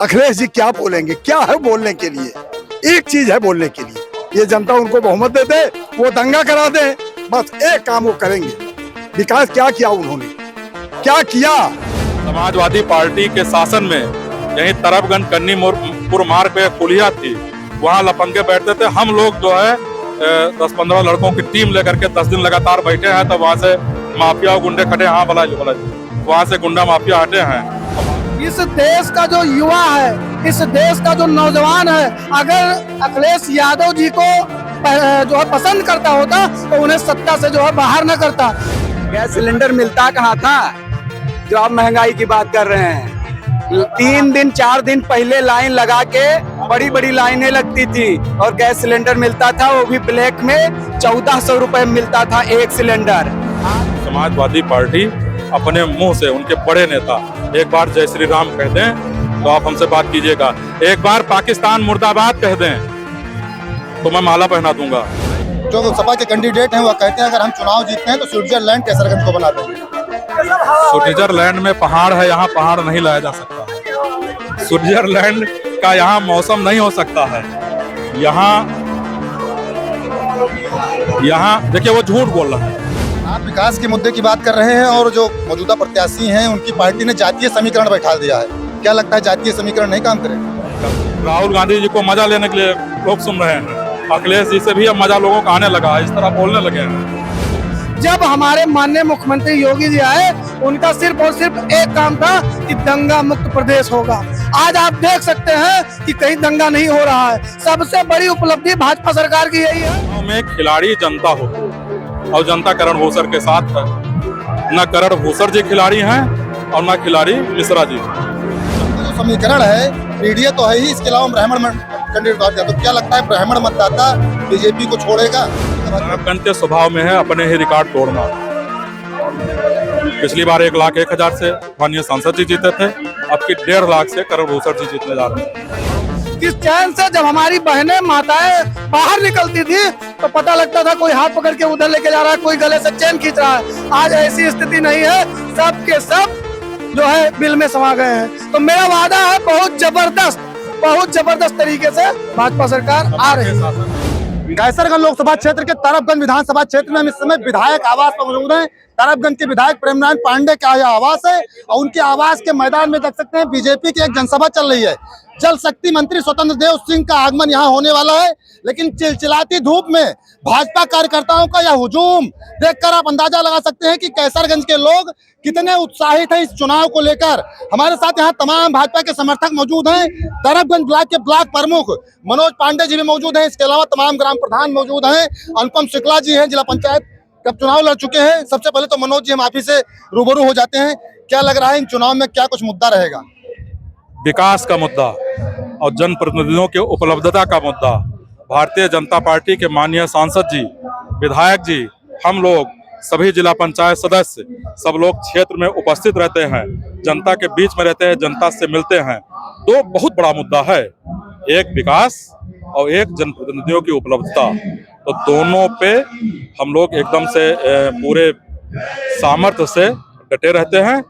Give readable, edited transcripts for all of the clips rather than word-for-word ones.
अखिलेश जी क्या बोलेंगे, क्या है बोलने के लिए? एक चीज है बोलने के लिए, ये जनता उनको बहुमत दे दे, वो दंगा करा दे, बस एक काम वो करेंगे। विकास क्या किया उन्होंने, क्या किया? समाजवादी पार्टी के शासन में यही तरफगंज कन्नीपुर मार्ग पे पुलिया थी, वहाँ लपंगे बैठते थे। हम लोग जो है 10-15 लड़कों की टीम लेकर के 10 दिन लगातार बैठे हैं, तो वहाँ से माफिया और गुंडे खड़े, हाँ बोला वहाँ से गुंडा माफिया हटे हैं। इस देश का जो युवा है, इस देश का जो नौजवान है, अगर अखिलेश यादव जी को जो है पसंद करता होता तो उन्हें सत्ता से जो है बाहर न करता। गैस सिलेंडर मिलता कहाँ था जो आप महंगाई की बात कर रहे हैं? 3 दिन 4 दिन पहले लाइन लगा के बड़ी बड़ी लाइनें लगती थी और गैस सिलेंडर मिलता था, वो भी ब्लैक में 1400 रुपए मिलता था एक सिलेंडर। समाजवादी पार्टी अपने मुंह से उनके बड़े नेता एक बार जय श्री राम कह दें तो आप हमसे बात कीजिएगा, एक बार पाकिस्तान मुर्दाबाद कह दें तो मैं माला पहना दूंगा। जो सपा के कैंडिडेट हैं वो कहते हैं अगर हम चुनाव जीतते हैं तो स्विट्जरलैंड कैसरगंज को बना देंगे। स्विट्जरलैंड में पहाड़ है, यहाँ पहाड़ नहीं लाया जा सकता। स्विट्जरलैंड का यहाँ मौसम नहीं हो सकता है। यहाँ देखिए वो झूठ बोल रहा है। आप विकास के मुद्दे की बात कर रहे हैं और जो मौजूदा प्रत्याशी हैं उनकी पार्टी ने जातीय समीकरण बैठा दिया है, क्या लगता है जातीय समीकरण नहीं काम करेगा? राहुल गांधी जी को मजा लेने के लिए लोग सुन रहे हैं, अखिलेश जी से भी अब मजा लोगों को आने लगा है, इस तरह बोलने लगे हैं। जब हमारे माननीय मुख्यमंत्री योगी जी आए, उनका सिर्फ और सिर्फ एक काम था कि दंगा मुक्त प्रदेश होगा। आज आप देख सकते हैं कि कहीं दंगा नहीं हो रहा है। सबसे बड़ी उपलब्धि भाजपा सरकार की यही है। में खिलाड़ी जनता हो और जनता करण भूसर के साथ है। न करण भूसर जी खिलाड़ी हैं और न खिलाड़ी मिश्रा जी। जो समीकरण है पीडीए तो है ही, इसके अलावा ब्राह्मण कैंडिडेट, तो क्या लगता है ब्राह्मण मतदाता बीजेपी को छोड़ेगा? तरफगंज के स्वभाव में है अपने ही रिकॉर्ड तोड़ना। पिछली बार 1,01,000 से माननीय सांसद जी जीते थे, अब की 1.5 लाख से करण भूसर जी जीतने जा रहे हैं। किस चैन से जब हमारी बहनें माताएं बाहर निकलती थी तो पता लगता था कोई हाथ पकड़ के उधर लेके जा रहा है, कोई गले से चैन खींच रहा है। आज ऐसी स्थिति नहीं है, सब के सब जो है बिल में समा गए हैं। तो मेरा वादा है बहुत जबरदस्त तरीके से भाजपा सरकार आ रही है। कैसरगंज लोकसभा क्षेत्र के तरफगंज विधानसभा क्षेत्र में हम इस समय विधायक आवास पर मौजूद हैं। तरफगंज के विधायक प्रेमनारायण पांडे का यह आवास है और उनके आवास के मैदान में देख सकते हैं बीजेपी की एक जनसभा चल रही है। जल शक्ति मंत्री स्वतंत्र देव सिंह का आगमन यहाँ होने वाला है, लेकिन चिलचिलाती धूप में भाजपा कार्यकर्ताओं का यह हुजूम देखकर आप अंदाजा लगा सकते हैं कि कैसरगंज के लोग कितने उत्साहित हैं इस चुनाव को लेकर। हमारे साथ यहाँ तमाम भाजपा के समर्थक मौजूद हैं। तरफगंज ब्लॉक के ब्लॉक प्रमुख मनोज पांडे जी भी मौजूद हैं, इसके अलावा तमाम ग्राम प्रधान मौजूद हैं। अनुपम शुक्ला जी हैं, जिला पंचायत का चुनाव लड़ चुके हैं। सबसे पहले तो मनोज जी हम आप ही से रूबरू हो जाते हैं, क्या लग रहा है इन चुनाव में क्या कुछ मुद्दा रहेगा? विकास का मुद्दा और जनप्रतिनिधियों के उपलब्धता का मुद्दा। भारतीय जनता पार्टी के माननीय सांसद जी, विधायक जी, हम लोग सभी जिला पंचायत सदस्य सब लोग क्षेत्र में उपस्थित रहते हैं, जनता के बीच में रहते हैं, जनता से मिलते हैं। तो बहुत बड़ा मुद्दा है, एक विकास और एक जनप्रतिनिधियों की उपलब्धता। तो दोनों पे हम लोग एकदम से पूरे सामर्थ्य से डटे रहते हैं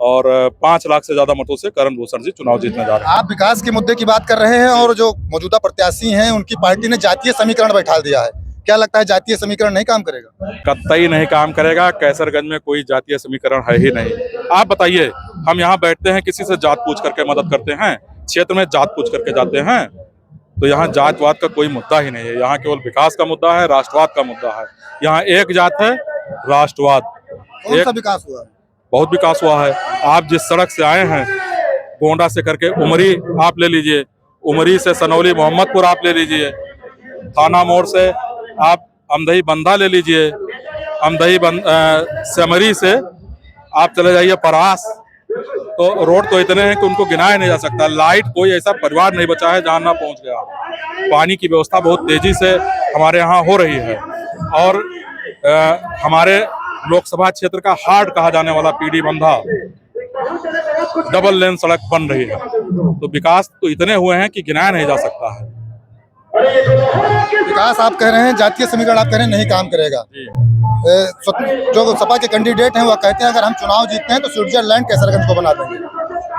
और 5 लाख से ज्यादा मतों से करण भूसर जी चुनाव जीतने जा रहे हैं। आप विकास के मुद्दे की बात कर रहे हैं और जो मौजूदा प्रत्याशी हैं उनकी पार्टी ने जातीय समीकरण बैठा दिया है, क्या लगता है जातीय समीकरण नहीं काम करेगा? कतई नहीं काम करेगा। कैसरगंज में कोई जातीय समीकरण है ही नहीं। आप बताइए, हम यहाँ बैठते हैं, किसी से जात पूछ करके मदद करते हैं, क्षेत्र में जात पूछ करके जाते हैं, तो यहाँ जातवाद का कोई मुद्दा ही नहीं है। यहाँ केवल विकास का मुद्दा है, राष्ट्रवाद का मुद्दा है। यहाँ एक जात है, राष्ट्रवाद। कौन सा विकास हुआ? बहुत विकास हुआ है। आप जिस सड़क से आए हैं, गोंडा से करके उमरी आप ले लीजिए, उमरी से सनौली मोहम्मदपुर आप ले लीजिए, थाना मोड़ से आप अमदही बंधा ले लीजिए, अमदही सेमरी से आप चले जाइए परास। तो रोड तो इतने हैं कि उनको गिनाया नहीं जा सकता। लाइट कोई ऐसा परिवार नहीं बचा है जहाँ ना पहुँच गया। पानी की व्यवस्था बहुत तेजी से हमारे यहाँ हो रही है और हमारे लोकसभा क्षेत्र का हार्ट कहा जाने वाला पीडी बंधा डबल लेन सड़क बन रही है। तो विकास तो इतने हुए हैं कि गिनाया नहीं जा सकता है। विकास आप कह रहे हैं, जातीय समीकरण आप कह रहे हैं नहीं काम करेगा। जो सपा के कैंडिडेट हैं वो कहते हैं अगर हम चुनाव जीतते हैं तो स्विट्जरलैंड कैसरगंज को बना देंगे।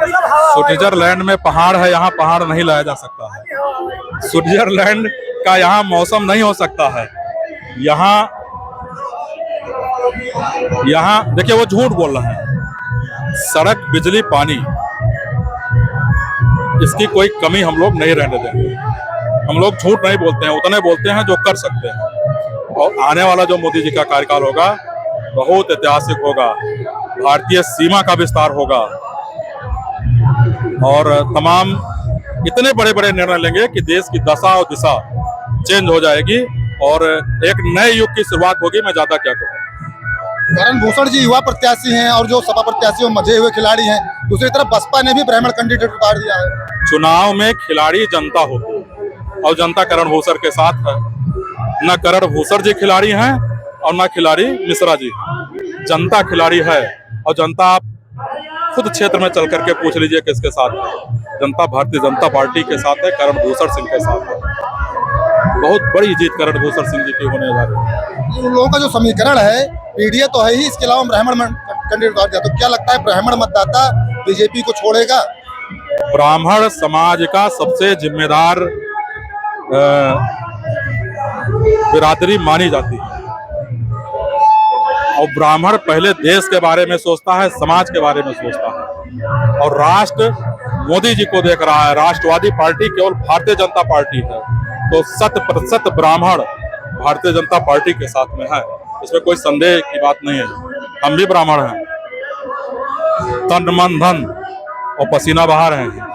स्विट्जरलैंड में पहाड़ है, यहाँ पहाड़ नहीं लाया जा सकता है। स्विट्जरलैंड का यहाँ मौसम नहीं हो सकता है। यहाँ देखिए वो झूठ बोल रहे हैं। सड़क, बिजली, पानी, इसकी कोई कमी हम लोग नहीं रहने देंगे। हम लोग झूठ नहीं बोलते हैं, उतने बोलते हैं जो कर सकते हैं। और आने वाला जो मोदी जी का कार्यकाल होगा बहुत ऐतिहासिक होगा। भारतीय सीमा का विस्तार होगा और तमाम इतने बड़े बड़े निर्णय लेंगे कि देश की दशा और दिशा चेंज हो जाएगी और एक नए युग की शुरुआत होगी। मैं ज्यादा क्या कहूँ। करण भूषण जी युवा प्रत्याशी हैं और जो सपा प्रत्याशी वो मजे हुए खिलाड़ी हैं। दूसरी तरफ बसपा ने भी ब्राह्मण कैंडिडेट उतार दिया है। चुनाव में खिलाड़ी जनता होती है और जनता करण भूषण के साथ है। न करण भूषण जी खिलाड़ी हैं और न खिलाड़ी मिश्रा जी। जनता खिलाड़ी है और जनता आप खुद क्षेत्र में चल करके पूछ लीजिए किसके साथ है। जनता भारतीय जनता पार्टी के साथ है, करण भूषण सिंह के साथ है। बहुत बड़ी जीत करण भूषण सिंह जी की होने जा रही है। उन लोगों का जो समीकरण है पीडीए तो है ही, इसके अलावा ब्राह्मण कैंडिडेट उतार दिया, तो क्या लगता है ब्राह्मण मतदाता बीजेपी को छोड़ेगा? ब्राह्मण समाज का सबसे जिम्मेदार बिरादरी मानी जाती है और ब्राह्मण पहले देश के बारे में सोचता है, समाज के बारे में सोचता है। और राष्ट्र मोदी जी को देख रहा है। राष्ट्रवादी पार्टी केवल भारतीय जनता पार्टी है, तो 100% ब्राह्मण भारतीय जनता पार्टी के साथ में है। इसमें कोई संदेह की बात नहीं है। हम भी ब्राह्मण हैं, तन मन धन और पसीना बहा रहे हैं।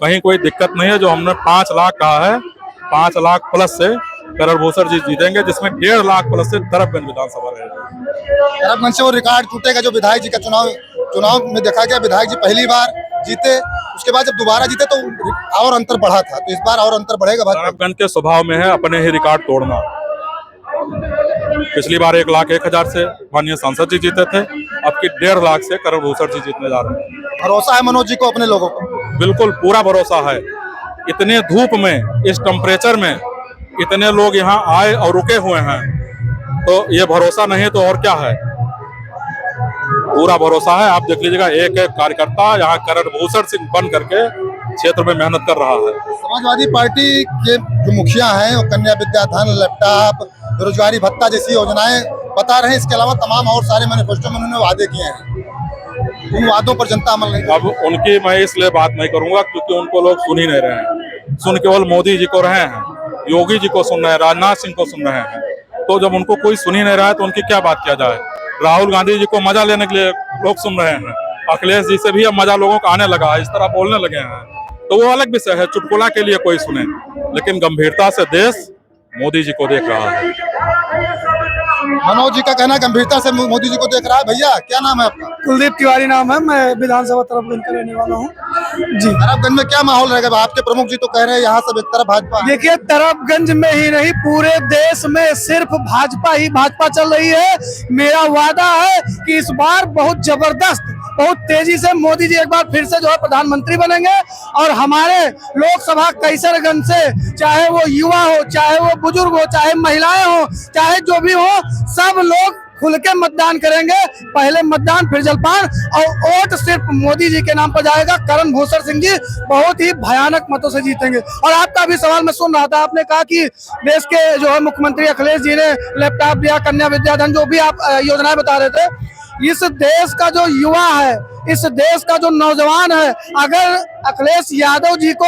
कहीं कोई दिक्कत नहीं है। जो हमने 5 लाख कहा है, 5 लाख प्लस से करण भूषण जी जीतेंगे, जिसमें 1.5 लाख प्लस से तरफगंज विधानसभा रहेगी। तरफगंज से वो रिकॉर्ड टूटेगा जो विधायक जी का चुनाव में देखा गया। विधायक जी पहली बार जीते, उसके बाद जब दोबारा जीते तो और अंतर बढ़ा था, तो इस बार और अंतर बढ़ेगा। तरफगंज के स्वभाव में है अपने ही रिकॉर्ड तोड़ना। पिछली बार 1,01,000 से माननीय सांसद जी जीते थे, अब की 1.5 लाख से करण भूषण जी जीतने जा रहे हैं। भरोसा है मनोज जी को अपने लोगों को? बिल्कुल पूरा भरोसा है। इतने धूप में, इस टेम्परेचर में इतने लोग यहाँ आए और रुके हुए हैं, तो ये भरोसा नहीं है तो और क्या है। पूरा भरोसा है। आप देख लीजिएगा, एक एक कार्यकर्ता यहाँ करण भूषण सिंह बन करके क्षेत्र में मेहनत कर रहा है। समाजवादी पार्टी के जो मुखिया हैं वो कन्या विद्याधन, लैपटॉप, बेरोजगारी भत्ता जैसी योजनाएं बता रहे हैं। इसके अलावा तमाम और सारे मैनिफेस्टो में उन्होंने वादे किए हैं। उन वादों पर जनता अमल नहीं। अब उनकी मैं इसलिए बात नहीं करूंगा क्योंकि उनको लोग सुन ही नहीं रहे हैं। सुन केवल मोदी जी को रहे हैं, योगी जी को सुन रहे हैं, राजनाथ सिंह को सुन रहे हैं। तो जब उनको कोई सुन ही नहीं रहा है तो उनकी क्या बात किया जाए। राहुल गांधी जी को मजा लेने के लिए लोग सुन रहे हैं। अखिलेश जी से भी अब मजा लोगों को आने लगा, इस तरह बोलने लगे हैं। तो वो अलग विषय है, चुटकुला के लिए कोई सुने, लेकिन गंभीरता से देश मोदी जी को देख रहा है। मनोज जी का कहना गंभीरता से मोदी जी को देख रहा है। भैया क्या नाम है आपका? कुलदीप तिवारी नाम है, मैं विधानसभा तरफगंज का रहने वाला हूँ जी। तरफगंज में क्या माहौल रहेगा? आपके प्रमुख जी तो कह रहे हैं यहाँ सब एक तरफ भाजपा। देखिए, तरफगंज में ही नहीं पूरे देश में सिर्फ भाजपा ही भाजपा चल रही है। मेरा वादा है कि इस बार बहुत जबरदस्त, बहुत तेजी से मोदी जी एक बार फिर से जो है प्रधानमंत्री बनेंगे और हमारे लोकसभा कैसरगंज से, चाहे वो युवा हो, चाहे वो बुजुर्ग हो, चाहे महिलाएं हो, चाहे जो भी हो, सब लोग खुल के मतदान करेंगे। पहले मतदान फिर जलपान और वोट सिर्फ मोदी जी के नाम पर जाएगा। करण भूषण सिंह जी बहुत ही भयानक मतों से जीतेंगे। और आपका भी सवाल मैं सुन रहा था, आपने कहा कि देश के जो है मुख्यमंत्री अखिलेश जी ने लैपटॉप दिया, कन्या विद्याधन, जो भी आप योजनाएं बता रहे थे। इस देश का जो युवा है, इस देश का जो नौजवान है, अगर अखिलेश यादव जी को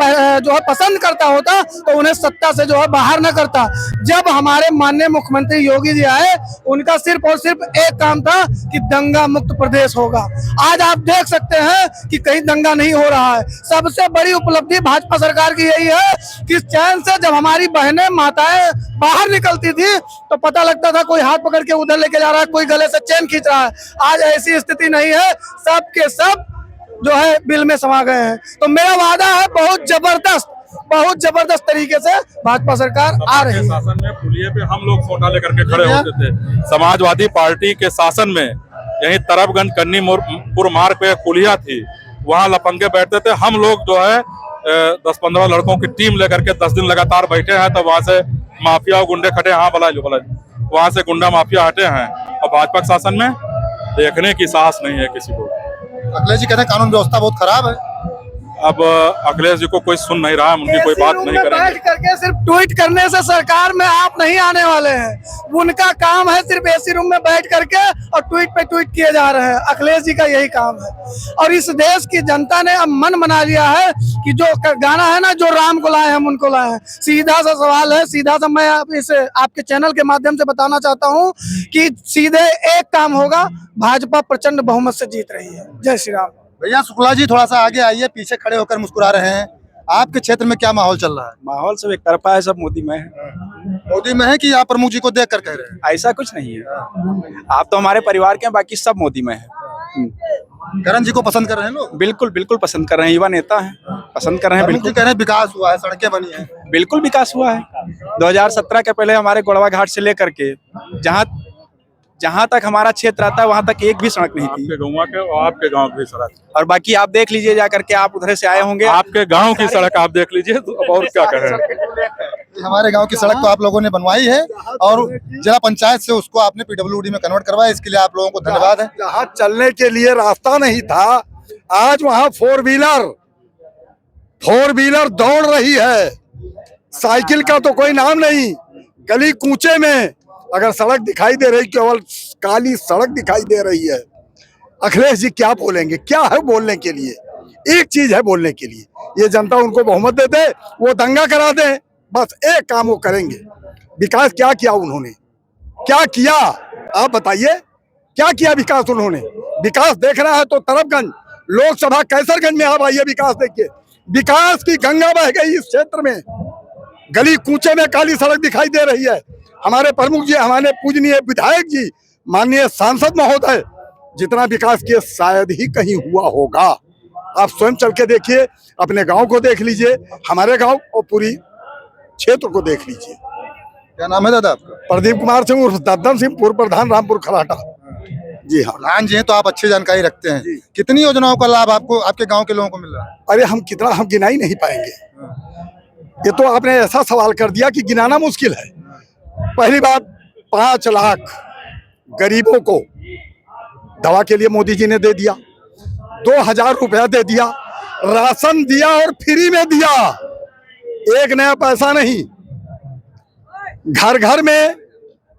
जो है पसंद करता होता तो उन्हें सत्ता से जो है बाहर न करता। जब हमारे माननीय मुख्यमंत्री योगी जी आए, उनका सिर्फ और सिर्फ एक काम था कि दंगा मुक्त प्रदेश होगा। आज आप देख सकते हैं कि कहीं दंगा नहीं हो रहा है। सबसे बड़ी उपलब्धि भाजपा सरकार की यही है कि चैन से जब हमारी बहनें, माताएं बाहर निकलती थी तो पता लगता था कोई हाथ पकड़ के उधर लेके जा रहा है, कोई गले से चैन खींच रहा है। आज ऐसी स्थिति नहीं है, सब के सब जो है बिल में समा गए हैं। तो मेरा वादा है बहुत जबरदस्त तरीके से भाजपा सरकार आ रही है। शासन में पुलिये पे हम लोग फोटा लेकर के खड़े होते थे। समाजवादी पार्टी के शासन में यही तरफगंज कन्नीपुर मार्ग पे पुलिया थी, वहाँ लपंगे बैठते थे। हम लोग जो है 10-15 लड़कों की टीम लेकर के 10 दिन लगातार बैठे हैं। तो वहाँ से माफिया और गुंडे खटे, हाँ बोला वहाँ से गुंडा माफिया हटे हैं। और भाजपा शासन में देखने की साहस नहीं है किसी को। अखिलेश जी कहते हैं कानून व्यवस्था बहुत खराब है। अब अखिलेश जी को कोई सुन नहीं रहा, हम उनकी कोई बात नहीं बैठ करेंगे। करके सिर्फ ट्वीट करने से सरकार में आप नहीं आने वाले हैं। उनका काम है सिर्फ एसी रूम में बैठ करके और ट्वीट पे ट्वीट किए जा रहे हैं। अखिलेश जी का यही काम है। और इस देश की जनता ने अब मन बना लिया है कि जो गाना है ना, जो राम को लाए हम उनको लाए हैं। सीधा सा सवाल है, सीधा सा मैं आपके चैनल के माध्यम से बताना चाहता हूँ कि सीधे एक काम होगा, भाजपा प्रचंड बहुमत से जीत रही है। जय श्री राम। भैया शुक्ला जी थोड़ा सा आगे आइए, पीछे खड़े होकर मुस्कुरा रहे हैं। आपके क्षेत्र में क्या माहौल चल रहा है? माहौल सब एक तरफा है, सब मोदी में है। मोदी में है कि आप प्रमुख जी को देख कर कह रहे हैं? ऐसा कुछ नहीं है। आप तो हमारे परिवार के हैं, बाकी सब मोदी में है। करण जी को पसंद कर रहे हैं लोग? बिल्कुल बिल्कुल पसंद कर रहे हैं, युवा नेता हैं, पसंद कर रहे हैं। प्रमुख जी बिल्कुल कह रहे हैं विकास हुआ है, सड़कें बनी हैं। बिल्कुल विकास हुआ है। 2017 के पहले हमारे गोड़वा घाट से लेकर के जहाँ तक हमारा क्षेत्र आता है वहाँ तक एक भी सड़क नहीं थी। आपके गाँव के और आपके गाँव की सड़क, और बाकी आप देख लीजिए जा करके, आप उधर से आए होंगे, आपके गाँव की सड़क आप देख लीजिए, तो अब और क्या कहें। हमारे गांव की सड़क तो आप लोगों ने बनवाई है और जिला पंचायत से उसको आपने पीडब्ल्यूडी में कन्वर्ट करवाया, इसके लिए आप लोगों को धन्यवाद है। जहाँ चलने के लिए रास्ता नहीं था, आज वहाँ फोर व्हीलर दौड़ रही है। साइकिल का तो कोई नाम नहीं। गली कूचे में अगर सड़क दिखाई दे रही, केवल काली सड़क दिखाई दे रही है। अखिलेश जी क्या बोलेंगे? क्या है बोलने के लिए? एक चीज है बोलने के लिए, ये जनता उनको बहुमत दे दे, वो दंगा करा दे, बस एक काम वो करेंगे। विकास क्या किया उन्होंने? क्या किया आप बताइए? क्या किया विकास उन्होंने? विकास देखना है तो तरफगंज लोकसभा कैसरगंज में आप आइए, विकास देखिए। विकास की गंगा बह गई इस क्षेत्र में। गली कूचे में काली सड़क दिखाई दे रही है। हमारे प्रमुख जी, हमारे पूजनीय विधायक जी, माननीय सांसद महोदय जितना विकास किए शायद ही कहीं हुआ होगा। आप स्वयं चल के देखिए, अपने गांव को देख लीजिए, हमारे गांव और पूरी क्षेत्र को देख लीजिए। क्या नाम है दादा आपका? प्रदीप कुमार सिंह उर्फ दद्दन सिंह, पूर्व प्रधान रामपुर खराटा। जी हाँ। प्रधान जी हैं तो आप अच्छी जानकारी रखते हैं। कितनी योजनाओं का लाभ आपको, आपके गांव के लोगों को मिल रहा है? अरे हम गिना ही नहीं पाएंगे। ये तो आपने ऐसा सवाल कर दिया कि गिनाना मुश्किल है। पहली बात, 5 लाख गरीबों को दवा के लिए मोदी जी ने दे दिया। 2000 रुपया दे दिया, राशन दिया और फ्री में दिया, एक नया पैसा नहीं। घर घर में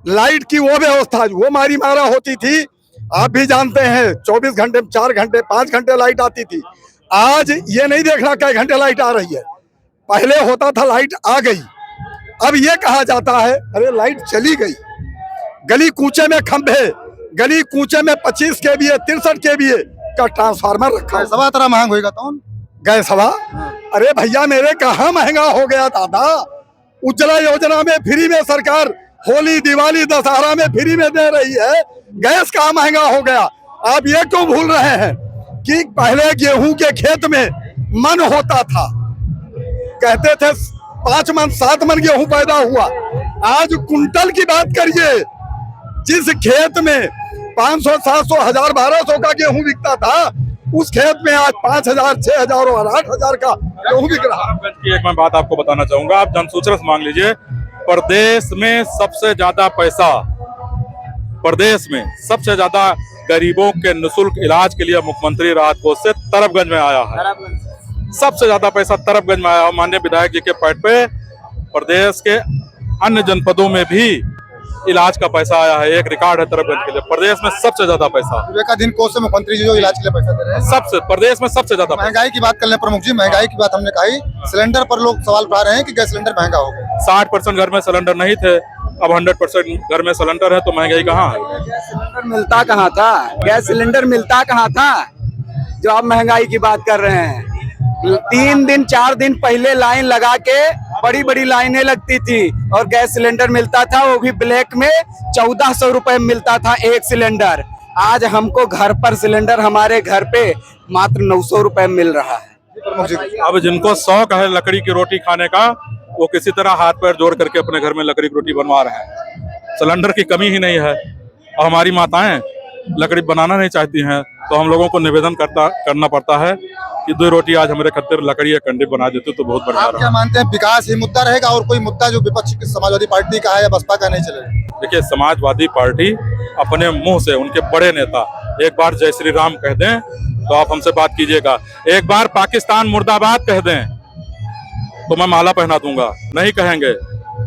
लाइट की वो व्यवस्था, वो मारी मारा होती थी, आप भी जानते हैं। 24 घंटे, 4 घंटे, 5 घंटे लाइट आती थी। आज ये नहीं देखना कई घंटे लाइट आ रही है। पहले होता था लाइट आ गई, अब ये कहा जाता है अरे लाइट चली गई। गली कूचे में खंभे, गली कूचे में 25 kVA 63 kVA का ट्रांसफार्मर रखा है। सवा तरह महंग होगा तो गैस हवा। अरे भैया मेरे कहाँ महंगा हो गया दादा? उज्ज्वला योजना में फ्री में सरकार होली, दिवाली, दशहरा में फ्री में दे रही है, गैस कहाँ महंगा हो गया? आप ये क्यों भूल रहे हैं कि पहले गेहूं के खेत में मन होता था, कहते थे 5 मन 7 मन गेहूं पैदा हुआ। आज कुंटल की बात करिए, जिस खेत में 500, 700, 1000, 1200 का गेहूं बिकता था, उस खेत में आज 5000, 6000 और 8000 का गेहूं बिक रहा है। की एक मैं बात आपको बताना चाहूंगा, आप जनसूचना से मांग लीजिए। प्रदेश में सबसे ज्यादा पैसा, प्रदेश में सबसे ज्यादा गरीबों के निःशुल्क इलाज के लिए मुख्यमंत्री राहत कोष से तरफगंज में आया है। सबसे ज्यादा पैसा तरफगंज में आया। माननीय विधायक जी के पैड पे प्रदेश के अन्य जनपदों में भी इलाज का पैसा आया है। एक रिकॉर्ड है तरफगंज के लिए, प्रदेश में सबसे ज्यादा पैसा। विवेकाधीन कोष से मुख्यमंत्री जी जो इलाज के लिए पैसा दे रहे हैं, सबसे प्रदेश में सबसे ज्यादा पैसा। महंगाई की बात कर ले प्रमुख जी, महंगाई की बात हमने कही। सिलेंडर पर लोग सवाल उठा रहे हैं कि गैस सिलेंडर महंगा हो गया। 60% घर में सिलेंडर नहीं थे, अब 100% घर में सिलेंडर है, तो महंगाई कहाँ है? गैस सिलेंडर मिलता कहाँ था? गैस सिलेंडर मिलता कहाँ था जो आप महंगाई की बात कर रहे हैं? 3 दिन 4 दिन पहले लाइन लगा के बड़ी बड़ी लाइनें लगती थी और गैस सिलेंडर मिलता था, वो भी ब्लैक में 1400 रुपए मिलता था एक सिलेंडर। आज हमको घर पर सिलेंडर हमारे घर पे मात्र 900 रुपए मिल रहा है। अब जिनको शौक है लकड़ी की रोटी खाने का, वो किसी तरह हाथ पैर जोड़ करके अपने घर में लकड़ी की रोटी बनवा रहे हैं। सिलेंडर की कमी ही नहीं है। और हमारी माताएं लकड़ी बनाना नहीं चाहती हैं, तो हम लोगों को निवेदन करना पड़ता है कि 2 रोटी आज हमारे खातिर लकड़ी या कंडी बना देते तो बहुत बढ़िया आप क्या मानते हैं, विकास ही मुद्दा रहेगा और कोई मुद्दा जो विपक्ष की समाजवादी पार्टी का है या बसपा का नहीं चलेगा? देखिए, समाजवादी पार्टी अपने मुंह से उनके बड़े नेता एक बार जय श्री राम कह दें तो आप हमसे बात कीजिएगा। एक बार पाकिस्तान मुर्दाबाद कह दें तो मैं माला पहना दूंगा, नहीं कहेंगे।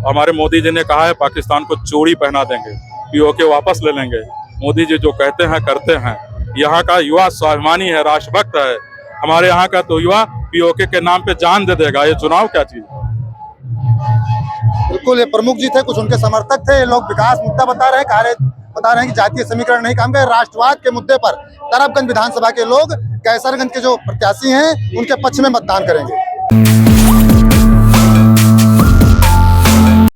हमारे मोदी जी ने कहा है पाकिस्तान को चूड़ी पहना देंगे, पीओके वापस ले लेंगे। मोदी जी जो कहते हैं करते हैं। यहाँ का युवा स्वाभिमानी है, राष्ट्रभक्त है। हमारे यहाँ का तो युवा पीओके के नाम पे जान दे देगा। ये चुनाव क्या चीज है? बिल्कुल, ये प्रमुख जी थे, कुछ उनके समर्थक थे। ये लोग विकास मुद्दा बता रहे हैं कि जातीय समीकरण नहीं काम करे। राष्ट्रवाद के मुद्दे पर तरबगंज विधानसभा के लोग कैसरगंज के जो प्रत्याशी हैं उनके पक्ष में मतदान करेंगे।